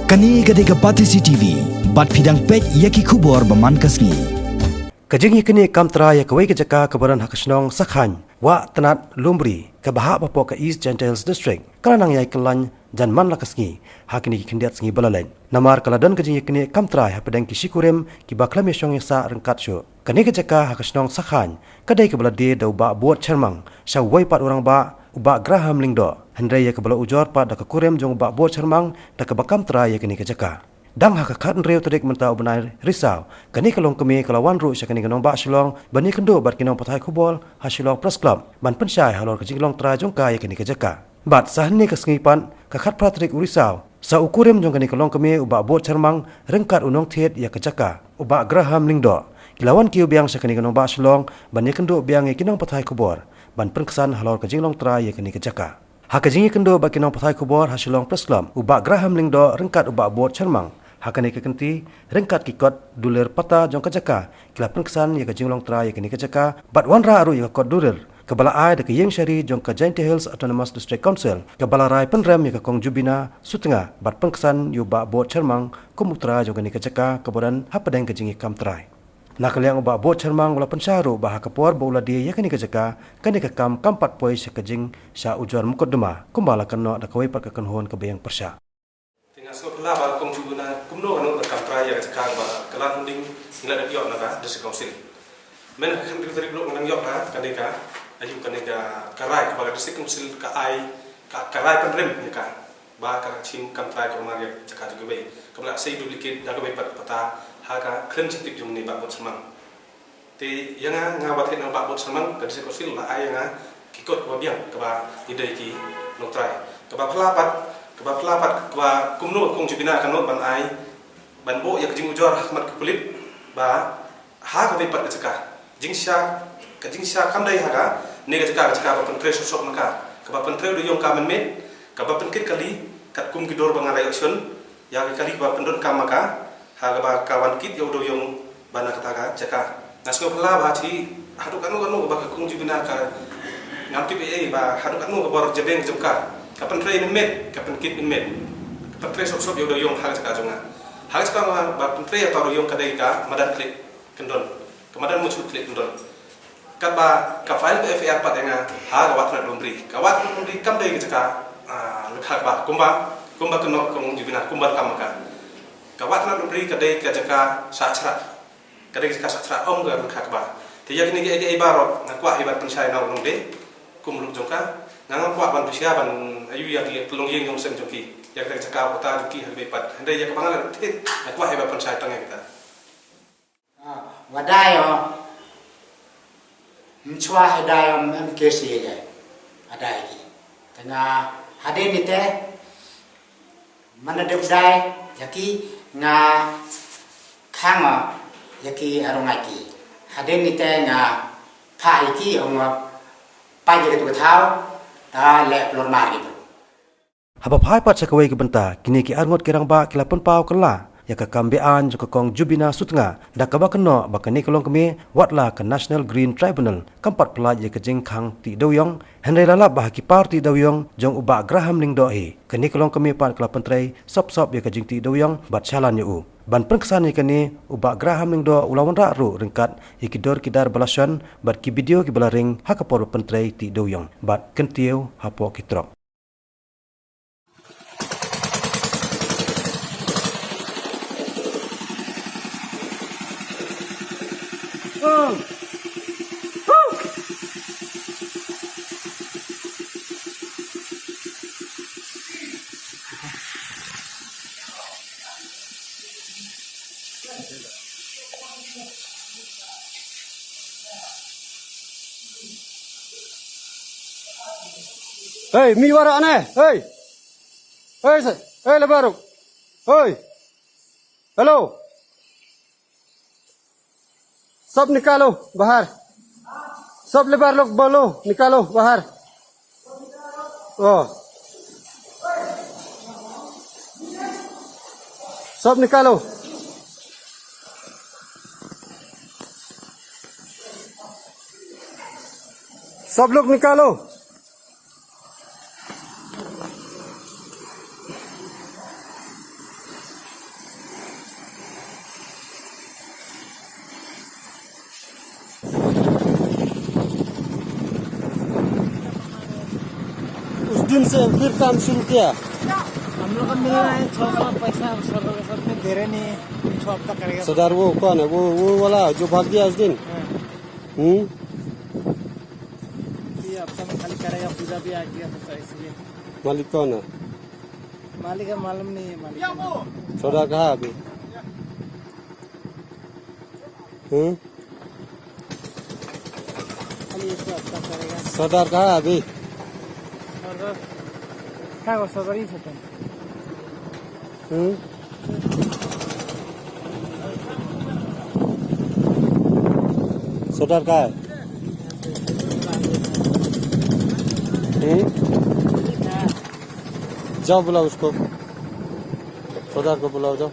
Kani gadega Batisi TV, bat fidang pek yaki kubor baman kasni. Kajing kini kamtra ya kawai kejaka kabaran hakasnong sakhan wa tanat lumbri ke bahak bapo ke East Gentiles District kalanang yai kelan jan man lakasngi hakini kindiat sngi balalen namar kaladan kajing kini kamtra ya pedang kishikurem ki baklam yashong yasa rengkat syo kani kejaka hakasnong sakhan kadai kebalade dau ba buat cermang syawai pat orang ba uba Graham Lingdo hendrai ya kebala ujor pat da kekurem jong uba buat cermang da kebakam tra ya kini kejaka dang hakakat nreu tarik mentau benai risau kani kalong kemi kalawan ru syakani kanong ba shilong bani kendo bat kinong patai kubol ha shilong press club ban pensyai halor kejinglong tra jongka ya kini kejaka bat sahni kesngipan kakat pratrik urisau sa ukurem jong kani kalong kemi uba buat cermang rengkat unong thiet ya kejaka uba Graham Lingdo kilawan kiu biang syakani kanong ba shilong bani kendo biang ya kinong patai kubor ban penkesan halor kejinglong tra ya kini kejaka hakajingi kendo ba kinong patai kubor ha shilong press club uba Graham Lingdo rengkat uba buat cermang hakani kekenti rengkat kikot duler pata jong kejaka kilapan kesan ya kejinglong tra ya kini kejaka bat wanra aru ya kekot duler kebala ai de keyeng syari jong ke Giant Hills Autonomous District Council kebala rai penrem ya kekong jubina sutenga bat pengkesan yu ba bot cermang kumutra jong kini kejaka kebudan hapadeng kejingi kamtrai nakaliang uba bot cermang wala pensyaru bah kapor baula dia ya kini kejaka kani kekam kampat poi sekejing sya ujar mukodema kumbala keno da kawai pat kekenhon kebayang persya sekolah bal kong jubuna kumno kanu kamtra ya sekang ba kalan ding ila da yok na desi council men kan dari blok nang yok ha kaneka ayu kaneka karai ba desi council ka ai ka karai penrem ya ka ba ka chim kamtra ko mar ya caka juga be kabla sei duplicate da be pat pata ha ka klen sitik jung ni ba bot semang te yang ngabat hen ba bot semang ka desi council la ai nga kikot ko biang ka ba ide ki notrai ka ba pelapat keba kumno kong jubina kanot ban ai ban bo ya kejing ujor hakmat kulit ba ha ka bepat keceka jingsha kamdai haga ne keceka ba pentre sosok maka ka ba pentre do yong ka menmet ka ba penkit kali kat kum gidor bangalai action ya kali ba pendon kam maka ha ka ba kawan kit yo do yong bana kata ceka nasno pela ba thi hadu kanu ba kong jubina ka ngamti be ba hadu kanu ka bor jebeng jemka kapan tray minmet kapan kit minmet kapan tray sop yo do yong hal saka jonga hal saka ba tray atau do yong kadai ka madan klik kendon kemadan mucut klik kendon kaba ka file FAR patenga ha gawat na lumbri kam dai ka lekha ba kumba keno kong jubina kumba kamaka gawat na lumbri kadai ka jaka sachra kadai ka sachra om ga lekha ba tiya kini ge ibaro nakwa ibat pensai na ulungde kumluk jongka ngang kwa ban tusia ban ayu ya ki telung yeng jong sen joki ya kita cakap kota joki harbe pat hendai ya kepangal tit kwa heba pensai tangnya kita wadayo mchwa hadayo mkesi ya adai ki tengah hade nite mana debdai yaki nga khanga yaki arongaki hade nite nga phai ki ong pa je tu thau ta le plor mar gitu haba phai pat sakawai ke benta kini ki arngot kirang ba kilapan pau kala ya ka kambean jo kong jubina sutnga da ka ba keno ba kani kolong kemi watla ke National Green Tribunal kampat pelaj ya ke jingkhang ti doyong henry lala bah ki parti doyong jong uba Graham Lingdo he kani kolong kemi pat kilapan trai sop ya ke jing ti doyong bat chalan yu ban pengkesan kani uba Graham Lingdo ulawan ra ru ringkat ikidor kidar balasan bat ki video ki balaring hakapor pentrai ti doyong bat kentiu hapo kitrok Hey, mi wara ane. Hey, lebaruk. Hey. Hello. सब निकालो बाहर सब लेबर लोग बोलो निकालो बाहर सब निकालो सब लोग निकालो दिन से फिर काम शुरू किया? हम लोग का मिल रहा है 600 पैसा सरदार के साथ में दे रहे नहीं है 6 हफ्ता करेगा सरदार वो कौन है? वो वाला जो भाग गया उस दिन? ये हफ्ता में खाली करेगा पूजा भी आ गया तो इसलिए मालिक कौन है? मालिक का मालूम नहीं है मालिक का। सरदार कहाँ है अभी? खाली इसको हफ्ता करेगा सरदार कहाँ है अभी? सरदार क्या कर सरदार ही सकते सरदार कहाँ है? जाओ बुलाओ उसको, सरदार को बुलाओ जाओ।